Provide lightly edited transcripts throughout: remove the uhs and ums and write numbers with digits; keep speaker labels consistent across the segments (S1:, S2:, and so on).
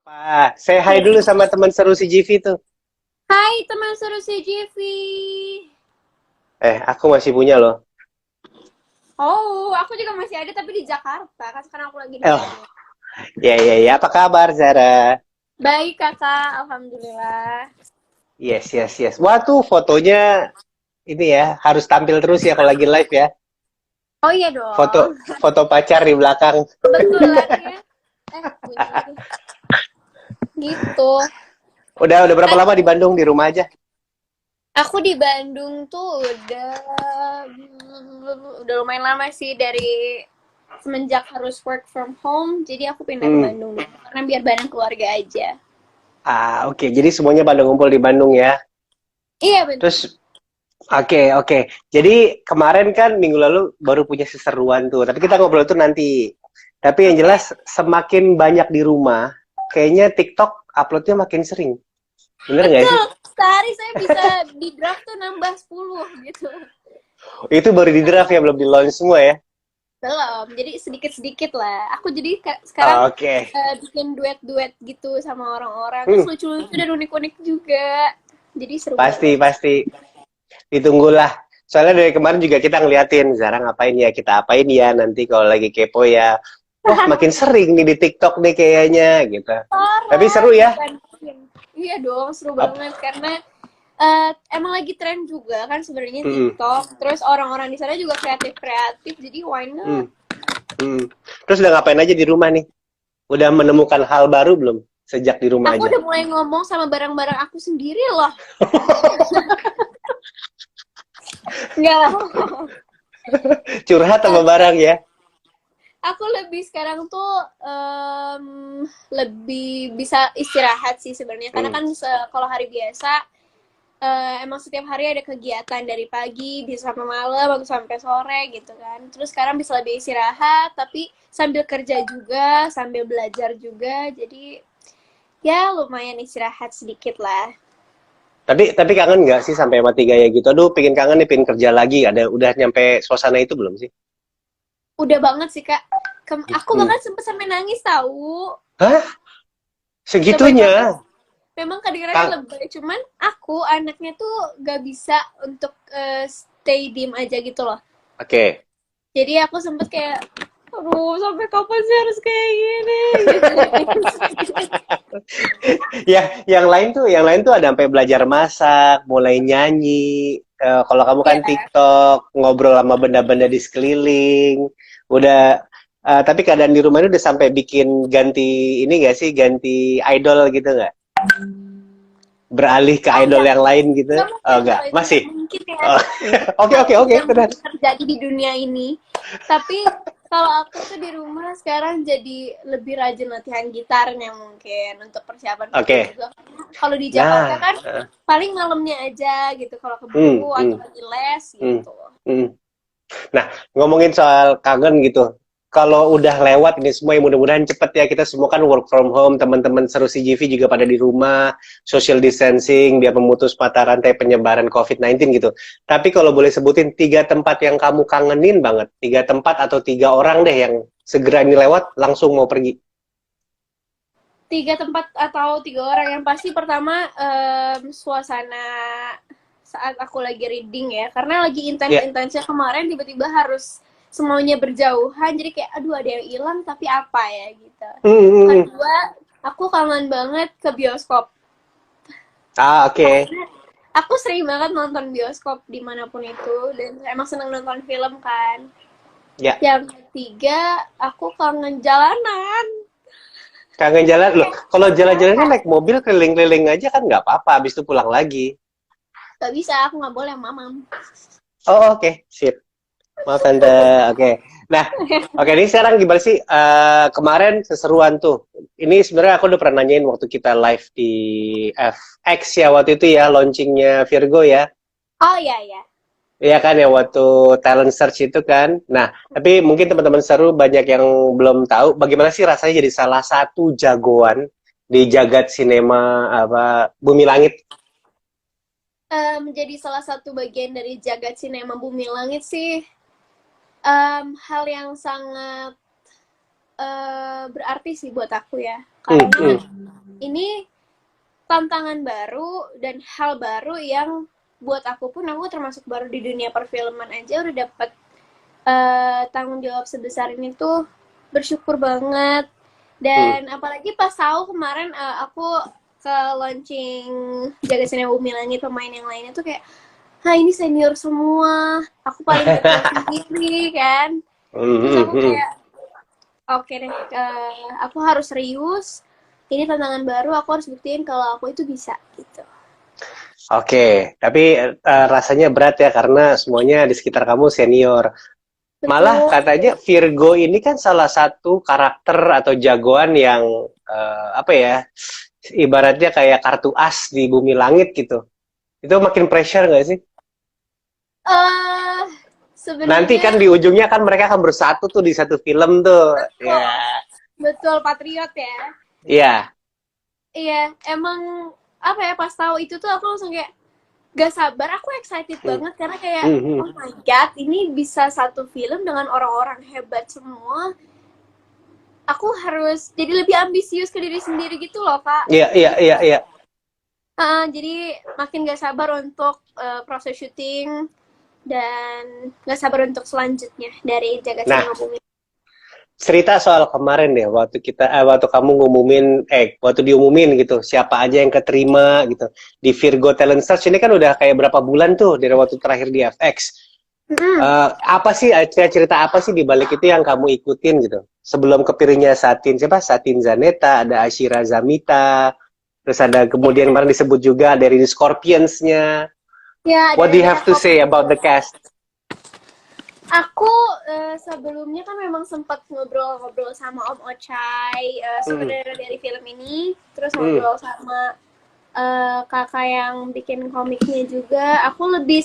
S1: Pak, say hi dulu sama teman seru si Jivi tuh.
S2: Hai teman seru CGV.
S1: Aku masih punya loh.
S2: Oh, aku juga masih ada tapi di Jakarta. Kan sekarang aku lagi di
S1: Oh,
S2: Bandung.
S1: ya ya ya. Apa kabar, Zara?
S2: Baik kakak, alhamdulillah.
S1: Yes yes yes. Wah tuh fotonya ini ya harus tampil terus ya kalau lagi live ya.
S2: Oh iya
S1: Foto
S2: dong.
S1: foto pacar di belakang.
S2: Kebetulan ya. Bunyi lagi. Gitu.
S1: Udah berapa
S2: Eh,
S1: lama di Bandung di rumah aja?
S2: aku di Bandung tuh udah lumayan lama sih dari semenjak harus work from home. Jadi aku pindah ke
S1: Hmm.
S2: Bandung karena biar bareng keluarga aja.
S1: Oke. Jadi semuanya pada ngumpul di Bandung ya.
S2: Iya benar.
S1: Terus oke. Jadi kemarin kan minggu lalu baru punya seseruan tuh. Tapi kita ngobrol tuh nanti. Tapi yang
S2: Oke.
S1: jelas semakin banyak di rumah, kayaknya TikTok uploadnya makin sering. Bener nggak sih?
S2: Betul. Sehari saya bisa di draft tuh nambah 10 gitu.
S1: Itu baru di draft ya, belum di launch semua ya?
S2: Belum, jadi sedikit-sedikit lah. Aku jadi sekarang
S1: Oke.
S2: bikin duet-duet gitu sama orang-orang. Terus
S1: Hmm,
S2: lucu-lucu dan unik-unik juga. Jadi seru
S1: pasti,
S2: banget.
S1: pasti. Ditunggulah. Soalnya dari kemarin juga kita ngeliatin, Zara ngapain ya, kita apain ya, nanti kalau lagi kepo ya. Wah, makin sering nih di TikTok nih kayaknya, gitu. Tapi
S2: Parah,
S1: seru ya.
S2: dibandingin. Iya dong, seru
S1: Ap-
S2: banget karena emang lagi tren juga kan sebenarnya
S1: hmm,
S2: TikTok. Terus orang-orang di sana juga kreatif-kreatif, jadi why
S1: hmm,
S2: not?
S1: hmm. Terus udah ngapain aja di rumah nih? Udah menemukan hal baru belum sejak di rumah
S2: Aku
S1: aja?
S2: udah mulai ngomong sama barang-barang aku sendiri loh. Enggak lah.
S1: Curhat sama barang ya?
S2: Aku lebih sekarang tuh lebih bisa istirahat sih sebenarnya karena
S1: Hmm.
S2: kan kalau hari biasa emang setiap hari ada kegiatan dari pagi bisa sampai malam atau sampai sore gitu kan, terus sekarang bisa lebih istirahat tapi sambil kerja juga sambil belajar juga, jadi ya lumayan istirahat sedikit lah.
S1: Tapi kangen nggak sih sampai mati gaya gitu? Aduh, pengen kangen nih, pengen kerja lagi. Udah nyampe suasana itu belum sih?
S2: Udah banget sih kak. Aku
S1: Hmm.
S2: bahkan sempet sampai nangis tahu.
S1: Hah?
S2: Lebay banget.
S1: Segitunya?
S2: Memang kedengarannya
S1: Kang,
S2: lebay, cuman aku anaknya tuh gak bisa untuk stay diem aja gitu loh.
S1: oke.
S2: Jadi aku sempet kayak, aduh sampai kapan sih harus kayak gini gitu.
S1: Yang lain tuh ada sampai belajar masak, mulai nyanyi. Kalau kamu kan
S2: Iya,
S1: TikTok, ngobrol sama benda-benda di sekeliling. Udah, tapi keadaan di rumah ini udah sampai bikin ganti ini gak sih? Ganti idol gitu nggak? Beralih ke
S2: oh
S1: idol
S2: enggak,
S1: yang lain gitu?
S2: nggak
S1: Oh,
S2: mungkin
S1: nggak,
S2: kalau itu
S1: masih.
S2: nggak mungkin ya.
S1: Oh. Oke,
S2: Hal
S1: oke,
S2: itu
S1: oke,
S2: nggak
S1: benar.
S2: mungkin terjadi di dunia ini. Tapi kalau aku tuh di rumah sekarang jadi lebih rajin latihan gitarnya mungkin untuk persiapan kerja
S1: Oke.
S2: juga. Karena kalau di Jakarta
S1: Nah,
S2: kan paling malamnya aja gitu kalau
S1: hmm,
S2: keburu atau
S1: hmm,
S2: lagi les
S1: hmm,
S2: gitu.
S1: hmm. Nah, ngomongin soal kangen gitu. Kalau udah lewat ini semua, ya mudah-mudahan cepet ya. Kita semua kan work from home, teman-teman seru CGV juga pada di rumah, social distancing, biar memutus mata rantai penyebaran COVID-19 gitu. Tapi kalau boleh sebutin 3 tempat yang kamu kangenin banget, 3 tempat atau 3 orang deh yang segera ini lewat, langsung mau pergi.
S2: 3 tempat atau 3 orang yang pasti pertama suasana saat aku lagi reading ya, karena lagi
S1: Ya.
S2: intens-intensnya kemarin tiba-tiba harus semuanya berjauhan jadi kayak aduh ada yang hilang tapi apa ya gitu.
S1: Hmm, hmm, hmm.
S2: Kedua, aku kangen banget ke bioskop
S1: Oke.
S2: karena aku sering banget nonton bioskop dimanapun itu dan emang seneng nonton film kan.
S1: Ya.
S2: Yang ketiga, aku kangen jalanan.
S1: Kangen jalan loh.
S2: Kayak
S1: Kalau jalan-jalan kan
S2: berasa.
S1: naik mobil keliling-keliling aja kan nggak apa-apa. Habis itu pulang lagi.
S2: Gak bisa, aku nggak boleh mamam.
S1: Oh, oke, sip. Maaf tante. Oke. Nah, oke ini sekarang gimana sih? Kemarin seseruan tuh. Ini sebenarnya aku udah pernah nanyain waktu kita live di FX ya waktu itu ya launchingnya Virgo ya.
S2: Oh iya ya.
S1: Iya kan ya waktu talent search itu kan. Nah, tapi mungkin teman-teman seru banyak yang belum tahu bagaimana sih rasanya jadi salah satu jagoan di jagat sinema apa Bumi Langit.
S2: Menjadi salah satu bagian dari jagat sinema Bumi Langit sih hal yang sangat berarti sih buat aku ya.
S1: Hmm,
S2: Karena
S1: hmm.
S2: ini tantangan baru dan hal baru yang buat aku pun, aku termasuk baru di dunia perfilman aja udah dapet tanggung jawab sebesar ini tuh bersyukur banget. Dan apalagi pas tahu kemarin aku ke launching Jaga Cinema Bumi Langit, pemain yang lainnya tuh kayak, ini senior semua, aku paling dekat sendiri kan. Terus aku kayak, oke deh, aku harus serius. Ini tantangan baru, aku harus buktiin kalau aku itu bisa gitu.
S1: Oke, tapi rasanya berat ya karena semuanya di sekitar kamu senior.
S2: Betul.
S1: Malah katanya Virgo ini kan salah satu karakter atau jagoan yang apa ya, ibaratnya kayak kartu as di bumi langit gitu. Itu makin pressure nggak sih?
S2: Sebenarnya
S1: Nanti kan di ujungnya kan mereka akan bersatu tuh di satu film tuh.
S2: betul,
S1: Ya.
S2: betul, patriot ya.
S1: Iya.
S2: Iya, emang apa ya, pas tahu itu tuh aku langsung kayak gak sabar, aku excited banget karena kayak oh my god, ini bisa satu film dengan orang-orang hebat semua. Aku harus jadi lebih ambisius ke diri sendiri gitu loh, Kak.
S1: Iya.
S2: Jadi makin gak sabar untuk proses syuting dan gak sabar untuk selanjutnya dari Jaga Cinema Bumi.
S1: Cerita soal kemarin deh, waktu kamu waktu diumumin gitu, siapa aja yang keterima gitu di Virgo Talent Search. Ini kan udah kayak berapa bulan tuh dari waktu terakhir di FX. Apa sih cerita apa sih di balik itu yang kamu ikutin gitu? Sebelum kepilihnya Satin Zaneta, ada Ashira Zamita, terus ada kemudian kemarin disebut juga dari Scorpions-nya.
S2: Ya,
S1: What do you have to say about the cast?
S2: Aku sebelumnya kan memang sempat ngobrol-ngobrol sama Om Ochai, sutradara dari film ini, terus ngobrol sama kakak yang bikin komiknya juga. Aku lebih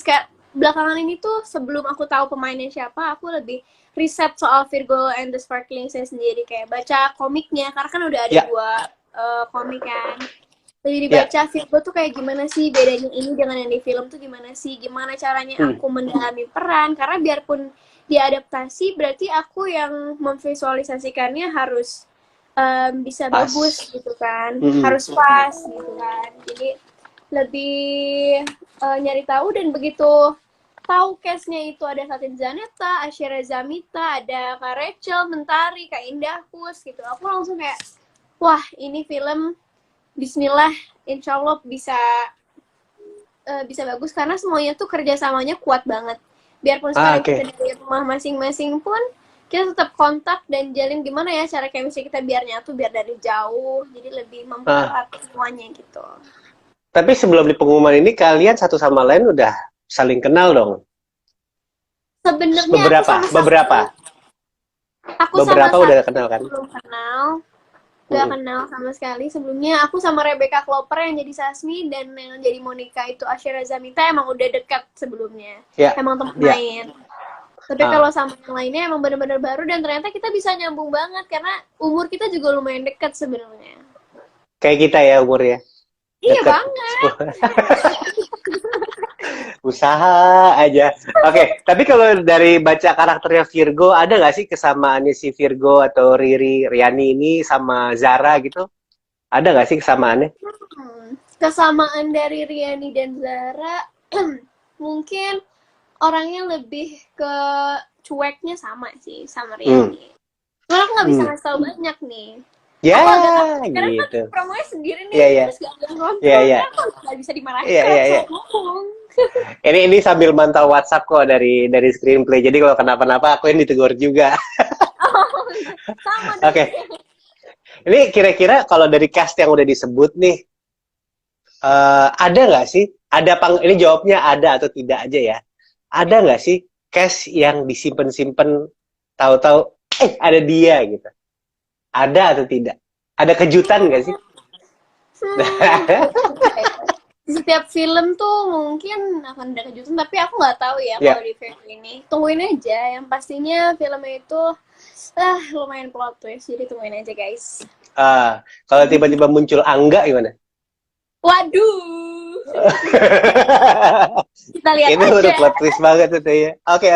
S2: belakangan ini tuh, sebelum aku tahu pemainnya siapa, aku lebih riset soal Virgo and the Sparkling saya sendiri, kayak baca komiknya, karena kan udah ada 2 komik kan. Jadi dibaca Virgo tuh kayak gimana sih bedanya ini dengan yang di film tuh, gimana sih, gimana caranya aku mendalami peran, karena biarpun diadaptasi berarti aku yang memvisualisasikannya harus bisa bagus gitu kan, harus pas gitu kan. Jadi lebih nyari tahu, dan begitu tahu cast-nya itu ada Satin Zaneta, Ashira Zamita, ada Kak Rachel, Mentari, Kak Indah Kus gitu, aku langsung kayak, wah ini film Bismillah, insya Allah bisa bagus, karena semuanya tuh kerjasamanya kuat banget. Biarpun sekarang kita dari rumah masing-masing pun, kita tetap kontak dan jalin gimana ya cara chemistry kita biar nyatu, biar dari jauh, jadi lebih mempererat semuanya gitu.
S1: Tapi sebelum di pengumuman ini, kalian satu sama lain udah saling kenal dong?
S2: Sebenarnya
S1: beberapa udah kenal kan?
S2: Belum kenal. Gak kenal sama sekali. Sebelumnya aku sama Rebecca Kloper yang jadi Sasmi dan yang jadi Monica itu Ashira Zamita emang udah dekat sebelumnya. Emang teman main. Tapi kalau sama yang lainnya emang benar-benar baru, dan ternyata kita bisa nyambung banget karena umur kita juga lumayan dekat sebenarnya.
S1: Kayak kita ya umurnya.
S2: Iya banget.
S1: Usaha aja. Oke, tapi kalau dari baca karakternya Virgo, ada nggak sih kesamaannya si Virgo atau Riani ini sama Zara gitu? Ada nggak sih kesamaannya?
S2: Kesamaan dari Riani dan Zara, mungkin orangnya lebih ke cueknya sama sih, sama Riani. Karena aku nggak bisa ngasih tau banyak nih.
S1: Ya, karena gitu.
S2: Kan promonya sendiri nih, terus gak ada nonton, aku nggak bisa dimarahin kalau ngomong.
S1: Ini sambil mantau WhatsApp kok dari screenplay. Jadi kalau kenapa-napa aku yang ditegur juga.
S2: Sama.
S1: Oke. Ini kira-kira kalau dari cast yang udah disebut nih, ada nggak sih? Ini jawabnya ada atau tidak aja ya. Ada nggak sih cast yang disimpan-simpan, tahu-tahu ada dia gitu? Ada atau tidak? Ada kejutan nggak sih?
S2: Setiap film tuh mungkin akan ada kejutan, tapi aku nggak tahu ya kalau di film ini. Tungguin aja, yang pastinya filmnya itu lumayan plot twist, jadi tungguin aja guys.
S1: Kalau tiba-tiba muncul Angga gimana?
S2: Waduh. Kita lihat
S1: ini
S2: aja.
S1: Udah plot twist banget itu ya. Oke.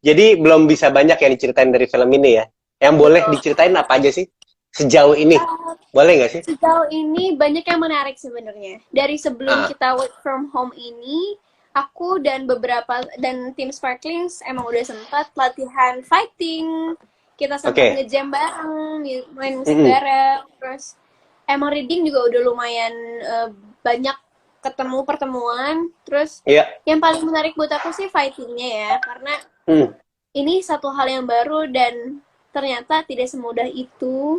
S1: Jadi belum bisa banyak yang diceritain dari film ini ya. Yang boleh diceritain apa aja sih? sejauh ini? Boleh nggak sih?
S2: Sejauh ini banyak yang menarik sebenarnya. Dari sebelum
S1: Ah,
S2: kita work from home ini, aku dan beberapa dan tim Sparklings emang udah sempat latihan fighting. Kita sempat
S1: oke.
S2: nge-jam bareng, main musik
S1: Mm-mm.
S2: bareng. Terus emang reading juga udah lumayan banyak ketemu pertemuan. Terus
S1: Iya.
S2: yang paling menarik buat aku sih fightingnya ya, karena
S1: Mm.
S2: ini satu hal yang baru dan ternyata tidak semudah itu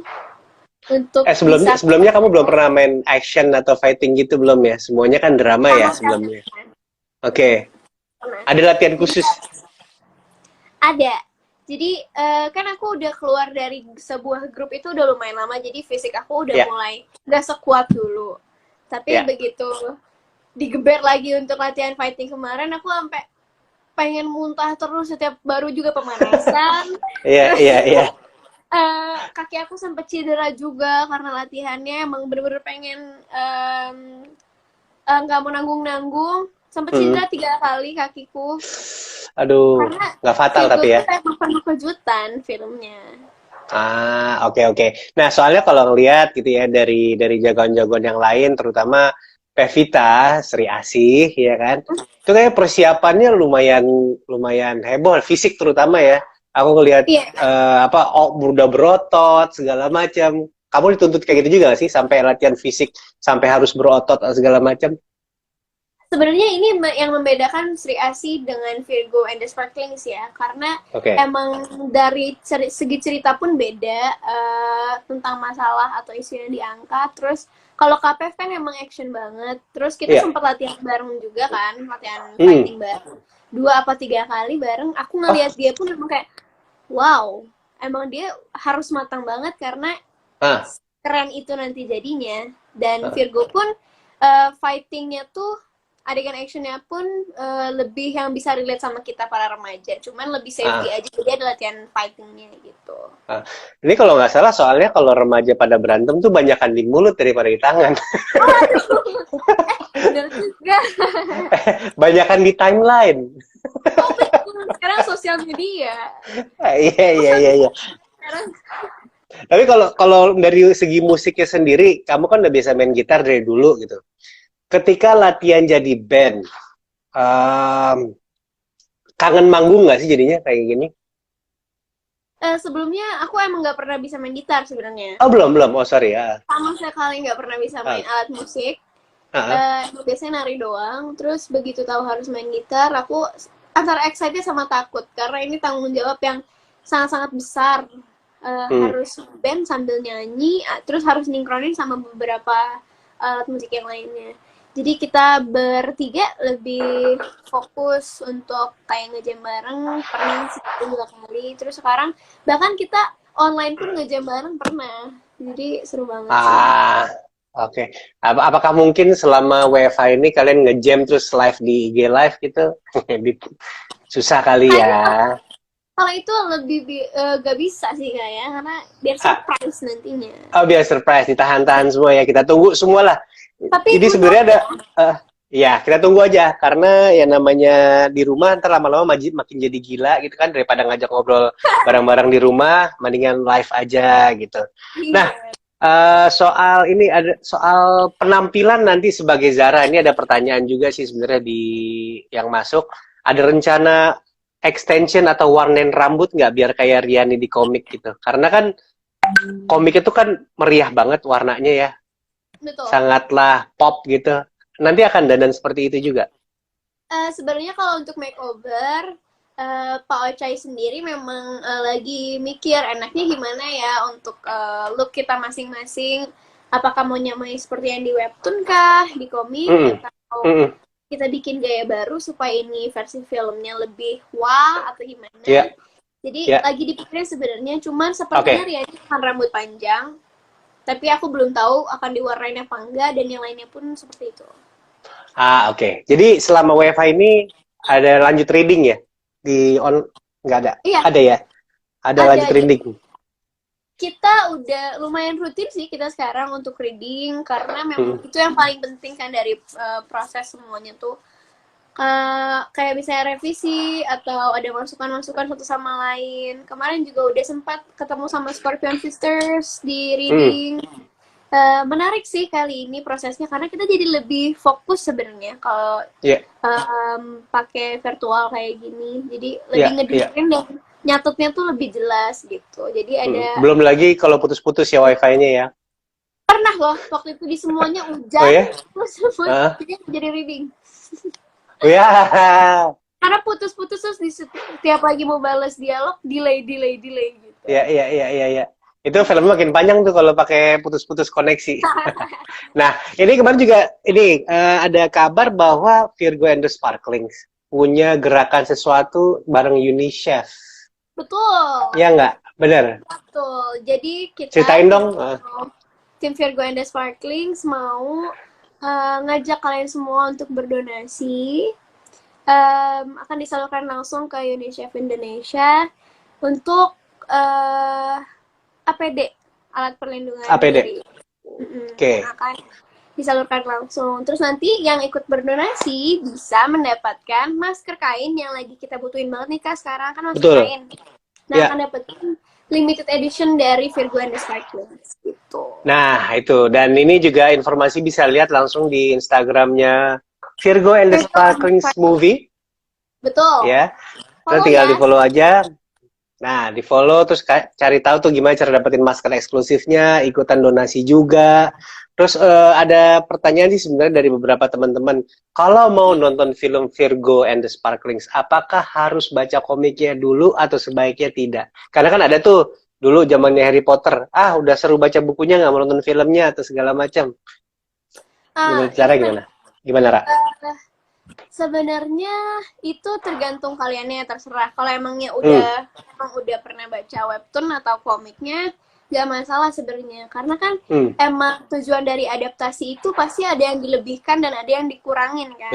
S2: untuk
S1: Sebelumnya
S2: bisa
S1: sebelumnya kamu belum pernah main action atau fighting gitu belum ya? Semuanya kan drama ya
S2: sama sekali.
S1: sebelumnya. Oke. Ada latihan
S2: Jadi
S1: khusus.
S2: ada. Jadi kan aku udah keluar dari sebuah grup itu udah lumayan lama, jadi fisik aku udah
S1: Ya,
S2: mulai gak sekuat dulu. Tapi
S1: ya.
S2: begitu digeber lagi untuk latihan fighting kemarin, aku sampai pengen muntah terus setiap baru juga pemanasan.
S1: Iya,
S2: Terus
S1: iya, iya.
S2: kaki aku sempat cedera juga karena latihannya emang bener-bener pengen nggak mau nanggung-nanggung. Sempat
S1: Hmm.
S2: cedera 3 kali kakiku.
S1: Aduh,
S2: Karena
S1: nggak fatal
S2: Virgo
S1: tapi ya.
S2: tuh emang penuh kejutan filmnya.
S1: Oke, oke. Nah, soalnya kalau ngelihat gitu ya dari jagoan-jagoan yang lain, terutama Pevita, Sri Asih, ya kan? Itu kayak persiapannya lumayan lumayan heboh, fisik terutama ya. Aku ngelihat
S2: Iya,
S1: udah berotot segala macam. Kamu dituntut kayak gitu juga gak sih sampai latihan fisik sampai harus berotot segala macam?
S2: sebenarnya ini yang membedakan Sri Asih dengan Virgo and the Sparklings ya, karena
S1: Oke.
S2: emang dari segi cerita pun beda tentang masalah atau isu yang diangkat. Terus kalau KPF kan emang action banget. Terus kita
S1: Iya.
S2: sempat latihan bareng juga kan, latihan
S1: Hmm.
S2: fighting bareng 2 apa 3 kali bareng. Aku
S1: Oh,
S2: ngelihat dia pun emang kayak wow, emang dia harus matang banget karena
S1: ah,
S2: keren itu nanti jadinya. Dan
S1: ah.
S2: Virgo pun fightingnya tuh adegan actionnya pun lebih yang bisa relate sama kita para remaja. Cuman lebih safety
S1: Ah.
S2: aja, jadi ada latihan fightingnya gitu.
S1: Ah, ini kalau nggak salah soalnya kalau remaja pada berantem tuh banyakan di mulut daripada di tangan.
S2: Oh aduh, bener juga.
S1: Banyakan di timeline.
S2: Oh betul, sekarang sosial media.
S1: Iya, iya, iya, iya.
S2: Sekarang
S1: Tapi kalau kalau dari segi musiknya sendiri, kamu kan udah biasa main gitar dari dulu gitu. Ketika latihan jadi band, em, kangen manggung nggak sih jadinya kayak gini?
S2: sebelumnya aku emang nggak pernah bisa main gitar sebenarnya.
S1: Oh, belum, belum. Oh, sorry ya.
S2: Sama sekali nggak pernah bisa main
S1: Ah,
S2: alat musik.
S1: ah,
S2: Biasanya nari doang. Terus begitu tahu harus main gitar, aku antara excited sama takut karena ini tanggung jawab yang sangat-sangat besar.
S1: hmm.
S2: Harus band sambil nyanyi, terus harus sinkronin sama beberapa alat musik yang lainnya. Jadi kita bertiga lebih fokus untuk kayak ngejam bareng, pernah sih 2 kali. Terus sekarang bahkan kita online pun ngejam bareng pernah. Jadi seru banget sih.
S1: Ah, oke. Apakah mungkin selama WFH ini kalian ngejam terus live di IG live gitu? Susah kali
S2: Kayaknya
S1: ya.
S2: kalau itu lebih gak bisa sih kayaknya karena biar
S1: Ah,
S2: surprise nantinya.
S1: oh, biar surprise, ditahan-tahan semua ya. Kita tunggu semua lah.
S2: Tapi
S1: Ini
S2: who knows
S1: sebenarnya ada,
S2: ya?
S1: eh, ya kita tunggu aja. Karena ya namanya di rumah ntar lama-lama makin jadi gila gitu kan. Daripada ngajak ngobrol bareng-bareng di rumah, mendingan live aja gitu. Nah,
S2: Iya.
S1: soal ini ada soal penampilan nanti sebagai Zara. Ini ada pertanyaan juga sih sebenarnya di yang masuk. Ada rencana extension atau warnain rambut nggak biar kayak Riani di komik gitu? Karena kan komik itu kan meriah banget warnanya ya,
S2: Betul.
S1: sangatlah pop gitu. Nanti akan dandan seperti itu juga.
S2: Sebenarnya kalau untuk makeover, Pak Ocai sendiri memang lagi mikir enaknya gimana ya untuk look kita masing-masing. Apakah mau nyamai seperti yang di webtoon kah, di komik,
S1: Mm-mm.
S2: atau
S1: Mm-mm.
S2: kita bikin gaya baru supaya ini versi filmnya lebih wah atau gimana?
S1: Ya,
S2: Jadi
S1: ya.
S2: lagi dipikirin sebenarnya, cuman sepertinya
S1: Oke.
S2: Riani akan rambut panjang, tapi aku belum tahu akan diwarnain apa enggak dan yang lainnya pun seperti itu.
S1: Oke. Jadi selama WFH ini ada lanjut reading ya? Di on nggak ada?
S2: Iya,
S1: Ada ya? Ada lanjut
S2: ada.
S1: reading.
S2: Kita udah lumayan rutin sih kita sekarang untuk reading karena memang
S1: Mm.
S2: itu yang paling penting kan dari proses semuanya tuh kayak misalnya revisi atau ada masukan-masukan satu sama lain. Kemarin juga udah sempat ketemu sama Scorpion Sisters di reading. Menarik sih kali ini prosesnya karena kita jadi lebih fokus sebenarnya kalau pakai virtual kayak gini. Jadi lebih ngedengerin dan nyatetnya tuh lebih jelas gitu. Jadi ada
S1: belum lagi kalau putus-putus ya wifi-nya ya.
S2: Pernah loh waktu itu di semuanya hujan,
S1: Oh ya?
S2: terus semuanya jadi reading.
S1: Oh ya.
S2: Karena putus-putus terus di setiap lagi mau balas dialog delay gitu.
S1: Iya. Itu film makin panjang tuh kalau pakai putus-putus koneksi. Nah, ini kemarin juga ini ada kabar bahwa Virgo and the Sparklings punya gerakan sesuatu bareng UNICEF.
S2: Betul.
S1: Ya nggak? Bener?
S2: Betul. Jadi kita
S1: ceritain dong.
S2: Tim Virgo and the Sparklings mau ngajak kalian semua untuk berdonasi. Akan disalurkan langsung ke UNICEF Indonesia untuk APD, alat perlindungan diri.
S1: Oke.
S2: Akan disalurkan langsung. Terus nanti yang ikut berdonasi bisa mendapatkan masker kain yang lagi kita butuhin banget nih Kak sekarang kan masker kain. Nah, akan dapetin limited edition dari Virgo and the Sparklings gitu.
S1: Nah, itu. Dan ini juga informasi bisa lihat langsung di Instagramnya Virgo and the Sparklings Movie.
S2: Betul.
S1: Ya. Kita tinggal di-follow aja. Nah, di-follow terus cari tahu tuh gimana cara dapetin masker eksklusifnya, ikutan donasi juga. Terus ada pertanyaan sih sebenarnya dari beberapa teman-teman. Kalau mau nonton film Virgo and the Sparklings, apakah harus baca komiknya dulu atau sebaiknya tidak? Karena kan ada tuh dulu zamannya Harry Potter, udah seru baca bukunya nggak mau nonton filmnya atau segala macam. Gimana? Gimana, Ra?
S2: Sebenarnya itu tergantung kaliannya, terserah. Kalau emangnya emang udah pernah baca webtoon atau komiknya, gak masalah sebenarnya. Karena kan emang tujuan dari adaptasi itu pasti ada yang dilebihkan dan ada yang dikurangin kan.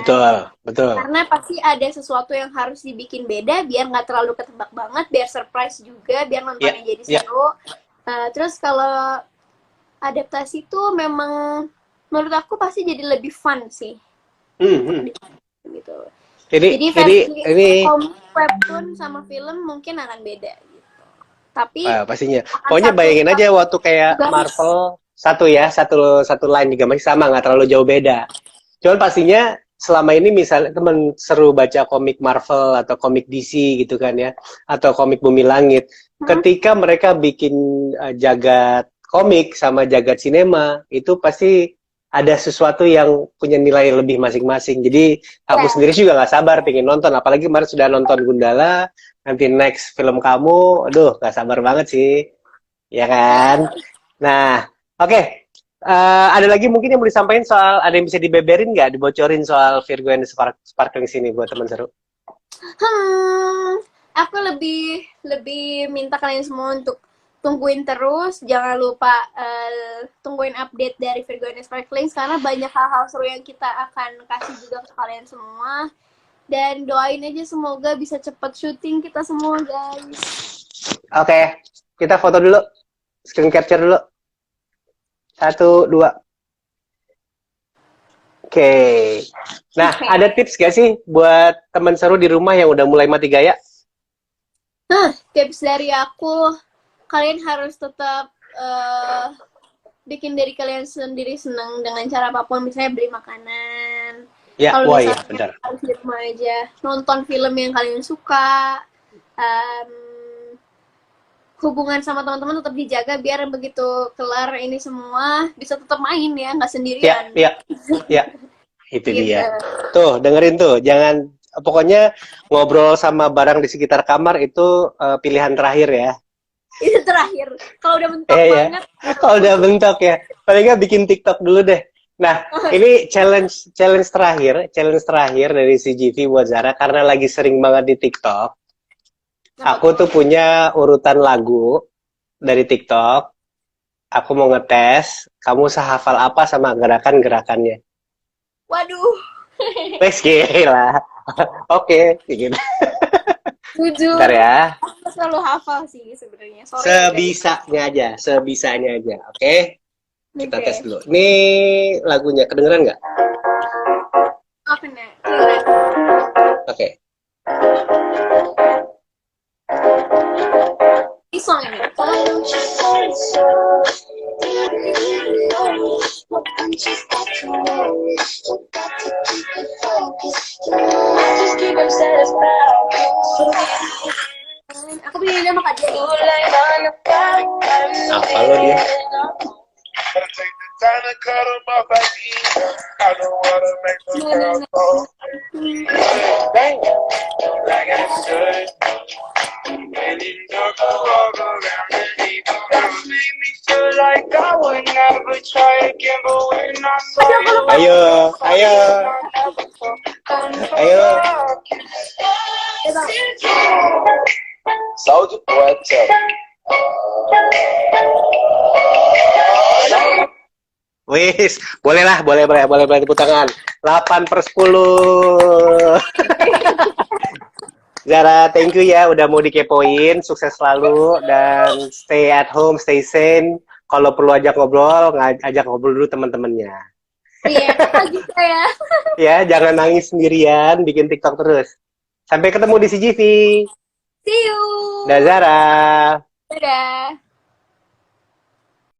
S1: Betul.
S2: Karena pasti ada sesuatu yang harus dibikin beda biar nggak terlalu ketebak banget, biar surprise juga, biar nontonnya jadi seru. Terus kalau adaptasi itu memang menurut aku pasti jadi lebih fun sih. Gitu. Jadi versi komik, webtoon sama film mungkin akan beda gitu. Tapi
S1: pastinya. Pokoknya bayangin aja waktu kayak Marvel satu line juga masih sama, nggak terlalu jauh beda. Cuman pastinya selama ini misalnya temen seru baca komik Marvel atau komik DC gitu kan ya, atau komik Bumi Langit, ketika mereka bikin jagat komik sama jagat sinema itu pasti ada sesuatu yang punya nilai lebih masing-masing. Jadi aku sendiri juga nggak sabar pengen nonton. Apalagi kemarin sudah nonton Gundala, nanti next film kamu, aduh nggak sabar banget sih, ya kan? Nah, oke. Ada lagi mungkin yang mau disampaikan soal, ada yang bisa dibeberin nggak, dibocorin soal Virgo and the Sparklings ini buat teman seru?
S2: Aku lebih minta kalian semua untuk tungguin terus, jangan lupa tungguin update dari Virgo and the Sparklings karena banyak hal-hal seru yang kita akan kasih juga ke kalian semua. Dan doain aja semoga bisa cepat syuting kita semua, guys.
S1: Oke, kita foto dulu, screen capture dulu. 1, 2. Oke. Nah, ada tips gak sih buat teman seru di rumah yang udah mulai mati gaya?
S2: Tips dari aku, kalian harus tetap bikin diri kalian sendiri senang dengan cara apapun, misalnya beli makanan. Kalau misalnya harus di rumah aja, nonton film yang kalian suka, hubungan sama teman-teman tetap dijaga biar begitu kelar ini semua bisa tetap main ya, nggak sendirian.
S1: Iya. Itu gitu. Dia. Tuh, dengerin tuh, jangan pokoknya ngobrol sama barang di sekitar kamar itu pilihan terakhir ya.
S2: Itu terakhir. Kalau udah mentok banget.
S1: Kalau udah mentok ya. Paling nggak bikin TikTok dulu deh. Nah, ini challenge terakhir dari CGV buat Zara karena lagi sering banget di TikTok. Aku tuh punya urutan lagu dari TikTok. Aku mau ngetes, kamu sehafal apa sama gerakan-gerakannya?
S2: Waduh.
S1: Wes gila. Oke, gitu.
S2: Jujur.
S1: Bentar ya.
S2: Aku selalu hafal sih sebenarnya.
S1: Sebisanya aja. Oke? Kita tes dulu. Ini lagunya kedengeran nggak?
S2: Oh, kena. Ini song ini. Aku punya ide sama Kak Dia.
S1: Apa lo dia? Ayo, ayo, ayo.
S3: Soldier boy, tell me.
S1: Wis, boleh lah, boleh tepuk tangan. 8/10. Zara, thank you ya udah mau dikepoin. Sukses selalu dan stay at home, stay sane. Kalau perlu ajak ngobrol, ajak ngobrol dulu teman-temannya.
S2: Iya, gitu ya.
S1: Ya, jangan nangis sendirian, bikin TikTok terus. Sampai ketemu di CGV.
S2: See you.
S1: Dah Zara.
S2: Dadah.